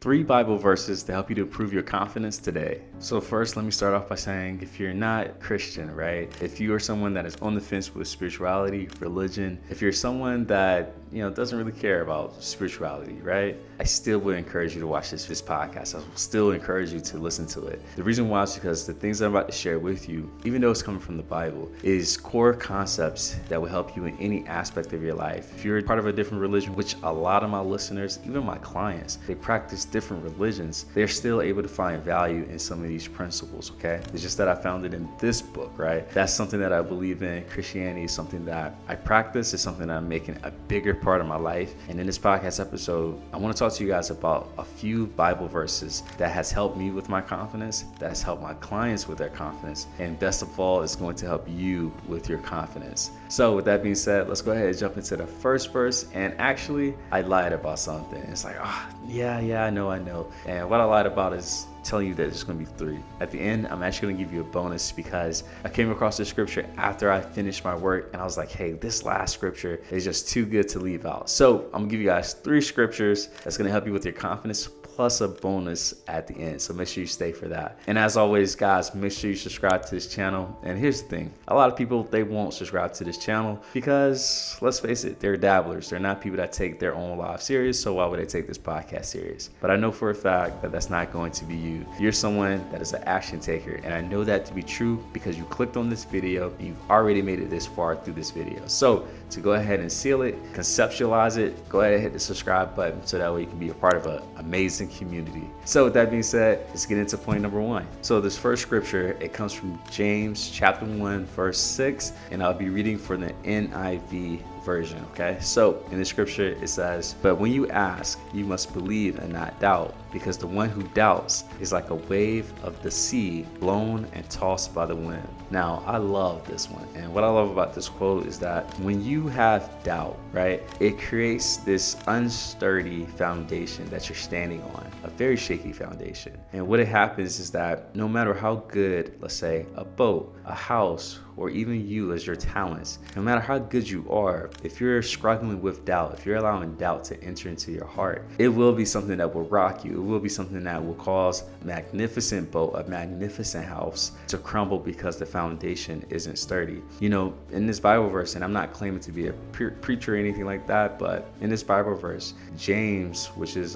3 Bible verses to help you to improve your confidence today. So first, let me start off by saying, if you're not Christian, right? If you are someone that is on the fence with spirituality, religion, if you're someone that, doesn't really care about spirituality, right? I still would encourage you to watch this podcast. I will still encourage you to listen to it. The reason why is because the things I'm about to share with you, even though it's coming from the Bible, is core concepts that will help you in any aspect of your life. If you're part of a different religion, which a lot of my listeners, even my clients, they practice different religions, they're still able to find value in some of these principles, okay? It's just that I found it in this book, right? That's something that I believe in. Christianity is something that I practice. It's something that I'm making a bigger part of my life. And in this podcast episode, I want to talk to you guys about a few Bible verses that has helped me with my confidence, that has helped my clients with their confidence, and best of all, it's going to help you with your confidence. So with that being said, let's go ahead and jump into the first verse. And actually, I lied about something. It's like, yeah, I know. And what I lied about is telling you that there's going to be 3. At the end, I'm actually going to give you a bonus because I came across this scripture after I finished my work, and I was like, hey, this last scripture is just too good to leave out. So I'm going to give you guys 3 scriptures that's going to help you with your confidence, plus a bonus at the end. So make sure you stay for that. And as always, guys, make sure you subscribe to this channel. And here's the thing. A lot of people, they won't subscribe to this channel because, let's face it, they're dabblers. They're not people that take their own life serious. So why would they take this podcast serious? But I know for a fact that that's not going to be you. You're someone that is an action taker. And I know that to be true because you clicked on this video and you've already made it this far through this video. So to go ahead and seal it, conceptualize it, go ahead and hit the subscribe button so that way you can be a part of an amazing community. So with that being said, let's get into point number 1. So this first scripture, it comes from James chapter 1 verse 6, and I'll be reading for the NIV version, okay? So in the scripture it says, but when you ask, you must believe and not doubt, because the one who doubts is like a wave of the sea blown and tossed by the wind. Now, I love this one. And what I love about this quote is that when you have doubt, right, it creates this unsturdy foundation that you're standing on, a very shaky foundation. And what it happens is that no matter how good, let's say, a boat, a house, or even you as your talents, no matter how good you are, if you're struggling with doubt, if you're allowing doubt to enter into your heart, it will be something that will rock you. It will be something that will cause a magnificent boat, a magnificent house to crumble because the foundation isn't sturdy. In this Bible verse, and I'm not claiming to be a preacher or anything like that, but in this Bible verse, James, which is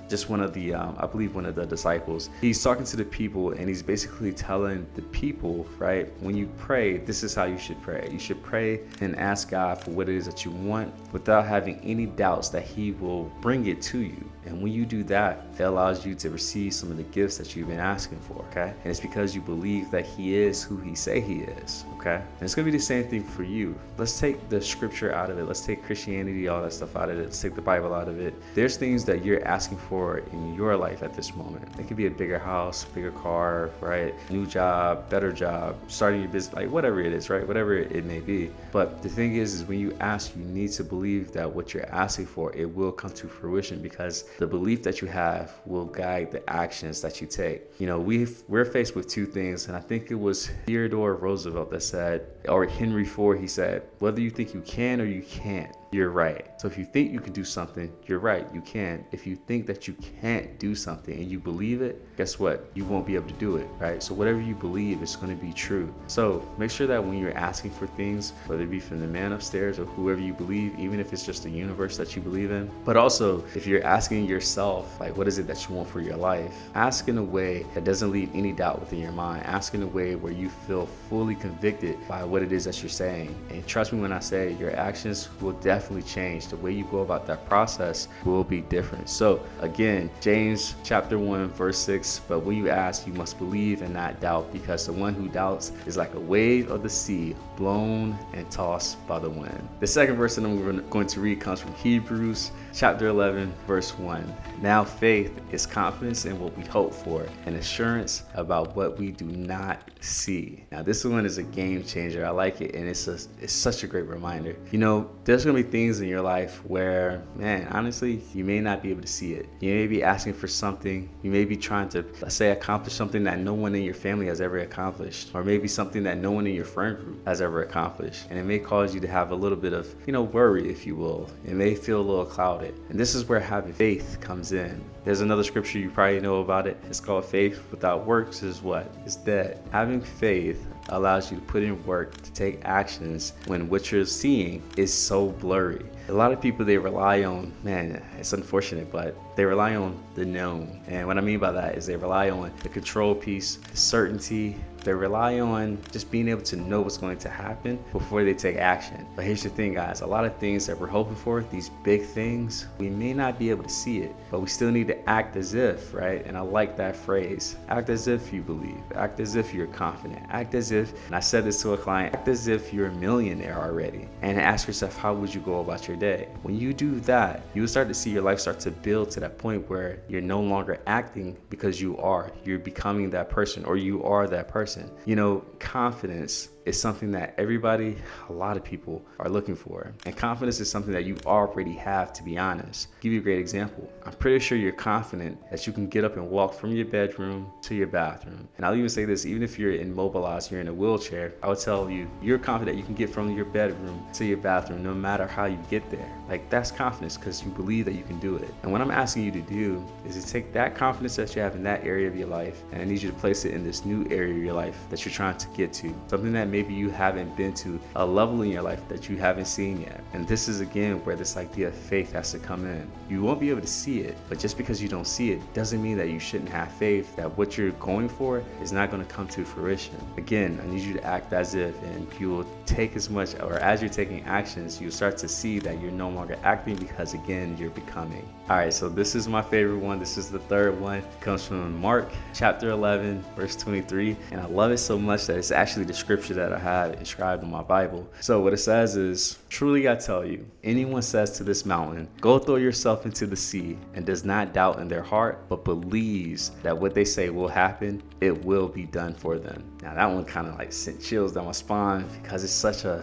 just one of the, I believe one of the disciples, he's talking to the people and he's basically telling the people, right, when you pray, this is how you should pray. You should pray and ask God for what it is that you want without having any doubts that he will bring it to you. And when you do that, it allows you to receive some of the gifts that you've been asking for, okay? And it's because you believe that he is who he say he is, okay? And it's going to be the same thing for you. Let's take the scripture out of it. Let's take Christianity, all that stuff out of it. Let's take the Bible out of it. There's things that you're asking for in your life at this moment. It could be a bigger house, bigger car, right? New job, better job, starting your business, like whatever it is, right? Whatever it may be. But the thing is when you ask, you need to believe that what you're asking for, it will come to fruition, because the belief that you have will guide the actions that you take. We're faced with 2 things, and I think it was Theodore Roosevelt that said, or Henry Ford, he said, whether you think you can or you can't, you're right. So if you think you can do something, you're right, you can. If you think that you can't do something and you believe it, guess what? You won't be able to do it, right? So whatever you believe is going to be true. So make sure that when you're asking for things, whether it be from the man upstairs or whoever you believe, even if it's just the universe that you believe in, but also if you're asking yourself, like, what is it that you want for your life? Ask in a way that doesn't leave any doubt within your mind. Ask in a way where you feel fully convicted by what it is that you're saying. And trust me when I say your actions will definitely change. The way you go about that process will be different. So again, James chapter 1 verse 6, but when you ask, you must believe and not doubt, because the one who doubts is like a wave of the sea blown and tossed by the wind. The second verse that I'm going to read comes from Hebrews chapter 11 verse 1. Now faith is confidence in what we hope for and assurance about what we do not see. Now this one is a game changer. I like it, and it's such a great reminder. There's going to be things in your life where, man, honestly, you may not be able to see it. You may be asking for something. You may be trying to, let's say, accomplish something that no one in your family has ever accomplished, or maybe something that no one in your friend group has ever accomplished. And it may cause you to have a little bit of, worry, if you will. It may feel a little cloudy. without it. And this is where having faith comes in. There's another scripture you probably know about it. It's called faith without works is what? It's dead. Having faith allows you to put in work, to take actions when what you're seeing is so blurry. A lot of people, they rely on, man, it's unfortunate, but they rely on the known. And what I mean by that is they rely on the control piece, the certainty. They rely on just being able to know what's going to happen before they take action. But here's the thing, guys. A lot of things that we're hoping for, these big things, we may not be able to see it, but we still need to act as if, right? And I like that phrase. Act as if you believe. Act as if you're confident. Act as if, and I said this to a client, act as if you're a millionaire already. And ask yourself, how would you go about your day? When you do that, you will start to see your life start to build to that point where you're no longer acting because you're becoming that person, or you are that person. You know, confidence is something that a lot of people are looking for. And confidence is something that you already have, to be honest. I'll give you a great example. I'm pretty sure you're confident that you can get up and walk from your bedroom to your bathroom. And I'll even say this, even if you're immobilized, you're in a wheelchair, I would tell you, you're confident you can get from your bedroom to your bathroom no matter how you get there. Like, that's confidence because you believe that you can do it. And what I'm asking you to do is to take that confidence that you have in that area of your life, and I need you to place it in this new area of your life that you're trying to get to. Something that maybe you haven't been to, a level in your life that you haven't seen yet. And this is again where this idea of faith has to come in. You won't be able to see it, but just because you don't see it doesn't mean that you shouldn't have faith that what you're going for is not going to come to fruition. Again, I need you to act as if, and you will take as much, or as you're taking actions, you'll start to see that you're no longer acting because again, you're becoming. All right, so this is my favorite one. This is the third one. It comes from Mark chapter 11, verse 23. And I love it so much that it's actually the scripture that I have inscribed in my Bible. So what it says is, truly I tell you, anyone says to this mountain, go throw yourself into the sea, and does not doubt in their heart, but believes that what they say will happen, it will be done for them. Now that one kind of like sent chills down my spine because it's such a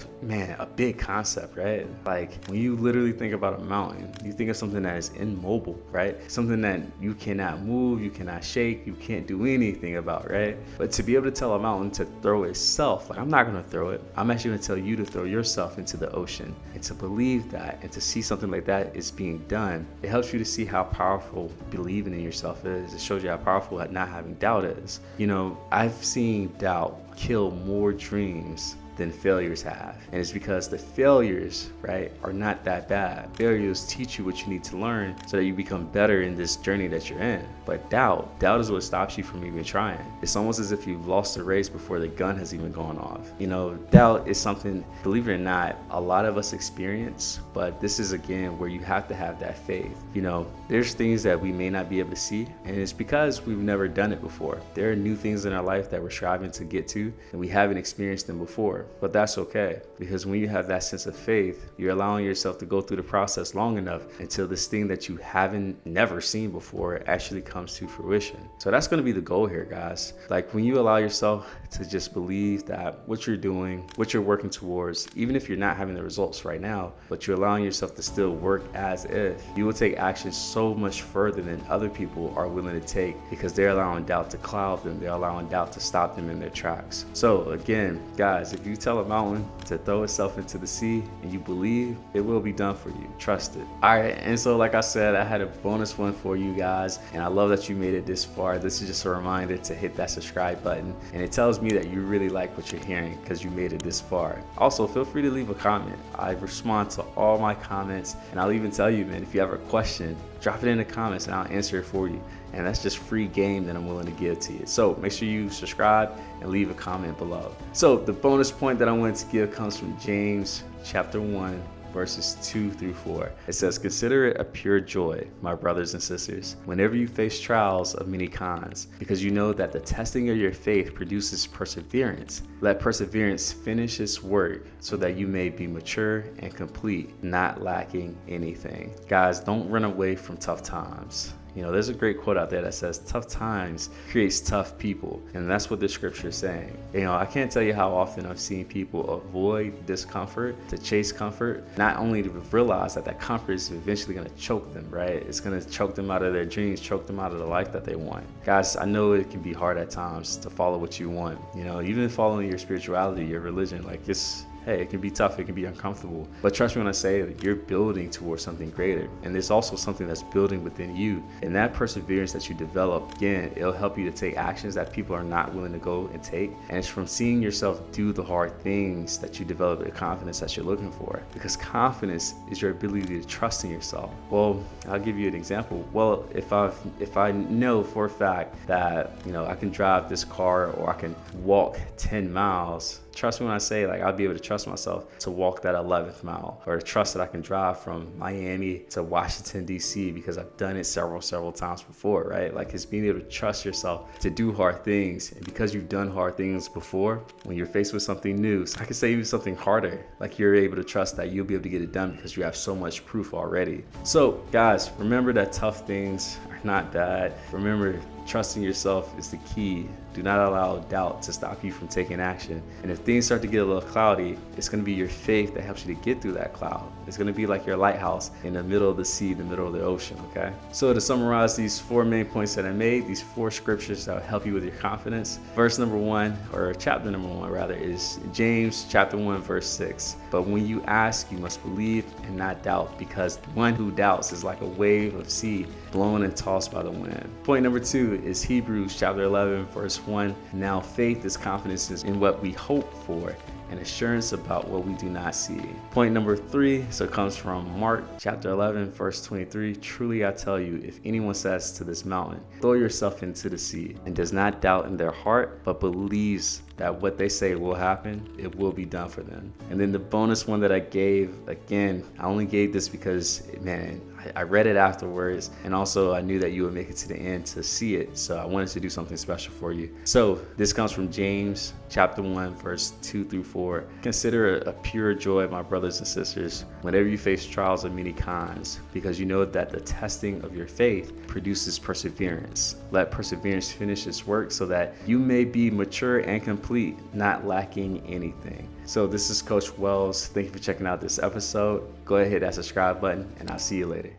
big concept, right? Like when you literally think about a mountain, you think of something that is immobile, right? Something that you cannot move, you cannot shake, you can't do anything about, right? But to be able to tell a mountain to throw itself, like I'm not gonna throw it, I'm actually gonna tell you to throw yourself into the ocean. And to believe that and to see something like that is being done, it helps you to see how powerful believing in yourself is. It shows you how powerful not having doubt is. You know, I've seen doubt kill more dreams than failures have. And it's because the failures, right, are not that bad. Failures teach you what you need to learn so that you become better in this journey that you're in. But doubt is what stops you from even trying. It's almost as if you've lost the race before the gun has even gone off. You know, doubt is something, believe it or not, a lot of us experience, but this is again where you have to have that faith. You know, there's things that we may not be able to see, and it's because we've never done it before. There are new things in our life that we're striving to get to, and we haven't experienced them before. But that's okay, because when you have that sense of faith, you're allowing yourself to go through the process long enough until this thing that you haven't never seen before actually comes to fruition. So that's going to be the goal here, guys. Like when you allow yourself to just believe that what you're doing, what you're working towards, even if you're not having the results right now, but you're allowing yourself to still work as if, you will take action so much further than other people are willing to take, because they're allowing doubt to cloud them. They're allowing doubt to stop them in their tracks. So again, guys, if you tell a mountain to throw itself into the sea and you believe, it will be done for you. Trust it. All right, and so like I said, I had a bonus one for you guys, and I love that you made it this far. This is just a reminder to hit that subscribe button, and it tells me that you really like what you're hearing because you made it this far. Also, feel free to leave a comment. I respond to all my comments, and I'll even tell you, man, if you have a question, drop it in the comments and I'll answer it for you. And that's just free game that I'm willing to give to you. So make sure you subscribe and leave a comment below. So the bonus point that I wanted to give comes from James chapter 1, verses 2 through 4. It says, consider it a pure joy, my brothers and sisters, whenever you face trials of many kinds, because you know that the testing of your faith produces perseverance. Let perseverance finish its work so that you may be mature and complete, not lacking anything. Guys, don't run away from tough times. You know, there's a great quote out there that says tough times creates tough people. And that's what this scripture is saying. You know, I can't tell you how often I've seen people avoid discomfort to chase comfort, not only to realize that that comfort is eventually going to choke them, right? It's going to choke them out of their dreams, choke them out of the life that they want. Guys, I know it can be hard at times to follow what you want. You know, even following your spirituality, your religion, like hey, it can be tough, it can be uncomfortable. But trust me when I say that you're building towards something greater. And there's also something that's building within you. And that perseverance that you develop, again, it'll help you to take actions that people are not willing to go and take. And it's from seeing yourself do the hard things that you develop the confidence that you're looking for. Because confidence is your ability to trust in yourself. Well, I'll give you an example. Well, if I know for a fact that, I can drive this car or I can walk 10 miles, trust me when I say, like, I'll be able to trust myself to walk that 11th mile, or to trust that I can drive from Miami to Washington, D.C. because I've done it several times before, right? Like, it's being able to trust yourself to do hard things. And because you've done hard things before, when you're faced with something new, so I can say even something harder, like, you're able to trust that you'll be able to get it done because you have so much proof already. So guys, remember that tough things are not bad. Remember, trusting yourself is the key. Do not allow doubt to stop you from taking action. And if things start to get a little cloudy, it's going to be your faith that helps you to get through that cloud. It's going to be like your lighthouse in the middle of the sea, the middle of the ocean, okay? So to summarize these 4 main points that I made, these 4 scriptures that will help you with your confidence. Verse number 1, or chapter number 1 rather, is James chapter 1, verse 6. But when you ask, you must believe and not doubt, because the one who doubts is like a wave of sea blown and tossed by the wind. Point number 2 is Hebrews chapter 11, verse 1. Now faith is confidence in what we hope for and assurance about what we do not see. Point number 3, so it comes from Mark chapter 11, verse 23. Truly I tell you, if anyone says to this mountain, throw yourself into the sea, and does not doubt in their heart, but believes that what they say will happen, it will be done for them. And then the bonus one that I gave, again, I only gave this because, man, I read it afterwards, and also I knew that you would make it to the end to see it, so I wanted to do something special for you. So this comes from James chapter 1, verse 2 through 4. Consider it a pure joy, my brothers and sisters, whenever you face trials of many kinds, because you know that the testing of your faith produces perseverance. Let perseverance finish its work so that you may be mature and complete, not lacking anything. So this is Coach Wells. Thank you for checking out this episode. Go ahead, hit that subscribe button, and I'll see you later.